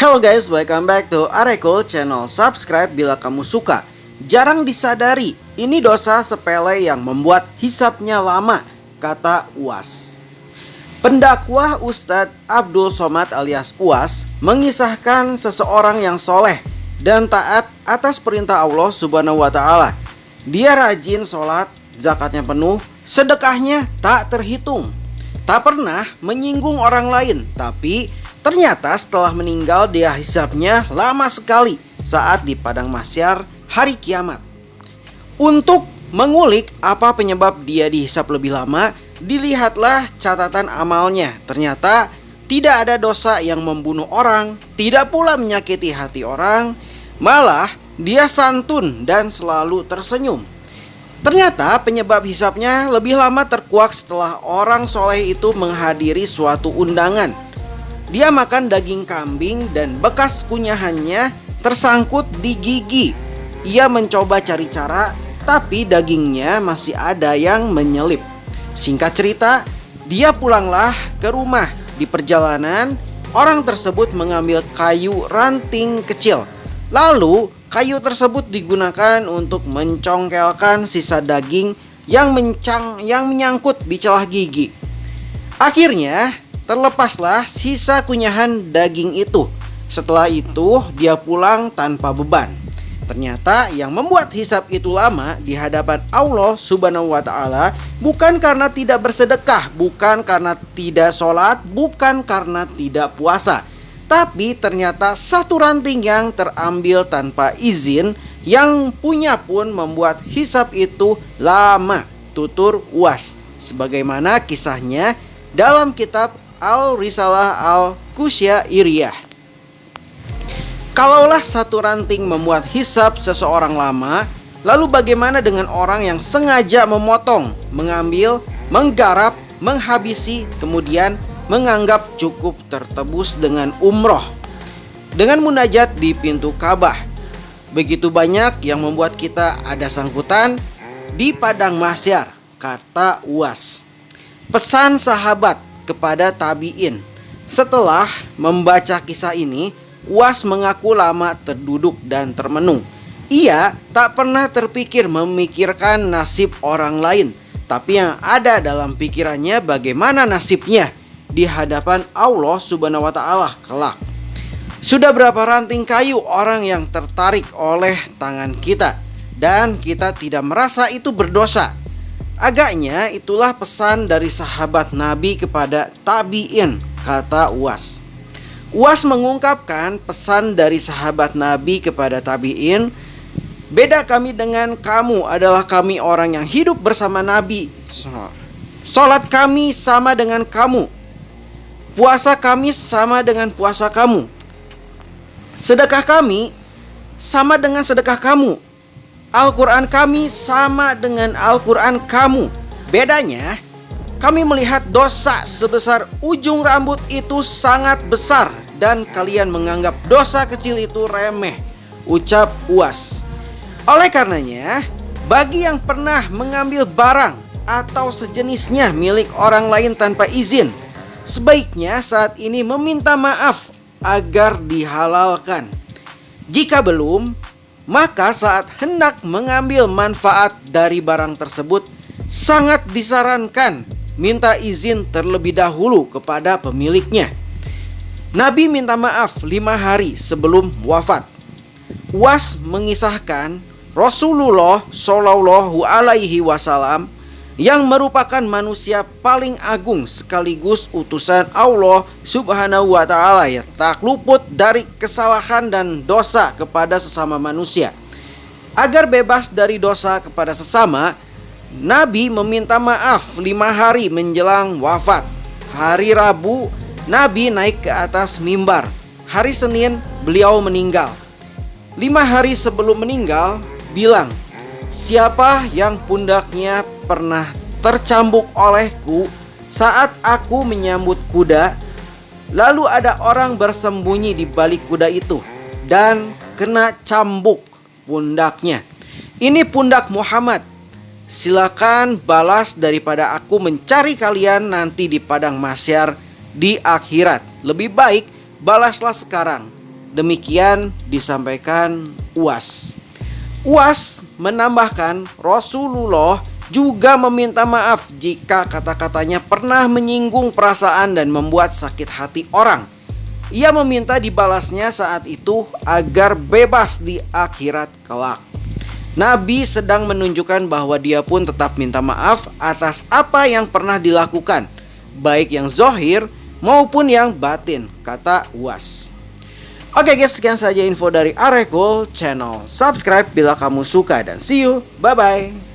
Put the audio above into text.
Halo guys, welcome back to Areko Channel. Subscribe bila kamu suka. Jarang disadari, ini dosa sepele yang membuat hisapnya lama, kata UAS. Pendakwah Ustadz Abdul Somad alias UAS mengisahkan seseorang yang soleh dan taat atas perintah Allah Subhanahu wa Ta'ala. Dia rajin sholat, zakatnya penuh, sedekahnya tak terhitung, tak pernah menyinggung orang lain, tapi ternyata setelah meninggal dia hisapnya lama sekali saat di padang mahsyar hari kiamat. Untuk mengulik apa penyebab dia dihisap lebih lama, dilihatlah catatan amalnya. Ternyata tidak ada dosa yang membunuh orang, tidak pula menyakiti hati orang, malah dia santun dan selalu tersenyum. Ternyata penyebab hisapnya lebih lama terkuak setelah orang soleh itu menghadiri suatu undangan. Dia makan daging kambing dan bekas kunyahannya tersangkut di gigi. Ia mencoba cari cara, tapi dagingnya masih ada yang menyelip. Singkat cerita, dia pulanglah ke rumah. Di perjalanan, orang tersebut mengambil kayu ranting kecil. Lalu, kayu tersebut digunakan untuk mencongkelkan sisa daging yang menyangkut di celah gigi. Akhirnya, terlepaslah sisa kunyahan daging itu. Setelah itu dia pulang tanpa beban. Ternyata yang membuat hisap itu lama di hadapan Allah Subhanahu wa Ta'ala bukan karena tidak bersedekah, bukan karena tidak sholat, bukan karena tidak puasa, tapi ternyata satu ranting yang terambil tanpa izin yang punya pun membuat hisap itu lama, tutur UAS. Sebagaimana kisahnya dalam kitab Al-Risalah Al-Kusyairiyah. Kalaulah satu ranting membuat hisap seseorang lama, lalu bagaimana dengan orang yang sengaja memotong, mengambil, menggarap, menghabisi, kemudian menganggap cukup tertebus dengan umroh, dengan munajat di pintu Ka'bah. Begitu banyak yang membuat kita ada sangkutan di padang mahsyar, kata UAS. Pesan sahabat kepada tabi'in. Setelah membaca kisah ini, UAS mengaku lama terduduk dan termenung. Ia tak pernah terpikir memikirkan nasib orang lain, tapi yang ada dalam pikirannya bagaimana nasibnya di hadapan Allah Subhanahu wa Ta'ala kelak. Sudah berapa ranting kayu orang yang tertarik oleh tangan kita, dan kita tidak merasa itu berdosa. Agaknya itulah pesan dari sahabat Nabi kepada tabi'in, kata UAS. UAS mengungkapkan pesan dari sahabat Nabi kepada tabi'in. Beda kami dengan kamu adalah kami orang yang hidup bersama Nabi. Salat kami sama dengan kamu. Puasa kami sama dengan puasa kamu. Sedekah kami sama dengan sedekah kamu. Al-Quran kami sama dengan Al-Quran kamu. Bedanya, kami melihat dosa sebesar ujung rambut itu sangat besar, dan kalian menganggap dosa kecil itu remeh, ucap UAS. Oleh karenanya, bagi yang pernah mengambil barang atau sejenisnya milik orang lain tanpa izin, sebaiknya saat ini meminta maaf agar dihalalkan. Jika belum, maka saat hendak mengambil manfaat dari barang tersebut, sangat disarankan minta izin terlebih dahulu kepada pemiliknya. Nabi minta maaf 5 hari sebelum wafat. UAS mengisahkan Rasulullah Shallallahu Alaihi Wasallam yang merupakan manusia paling agung sekaligus utusan Allah Subhanahu wa Ta'ala, ya, tak luput dari kesalahan dan dosa kepada sesama manusia. Agar bebas dari dosa kepada sesama, Nabi meminta maaf 5 hari menjelang wafat. Hari Rabu, Nabi naik ke atas mimbar. Hari Senin, beliau meninggal. 5 hari sebelum meninggal, bilang, siapa yang pundaknya pernah tercambuk olehku saat aku menyambut kuda, lalu ada orang bersembunyi di balik kuda itu dan kena cambuk pundaknya. Ini pundak Muhammad. Silakan balas daripada aku mencari kalian nanti di padang mahsyar di akhirat. Lebih baik balaslah sekarang. Demikian disampaikan UAS. UAS menambahkan Rasulullah juga meminta maaf jika kata-katanya pernah menyinggung perasaan dan membuat sakit hati orang. Ia meminta dibalasnya saat itu agar bebas di akhirat kelak. Nabi sedang menunjukkan bahwa dia pun tetap minta maaf atas apa yang pernah dilakukan, baik yang zahir maupun yang batin, kata UAS. Oke guys, sekian saja info dari Areko Channel. Subscribe bila kamu suka dan see you, bye bye.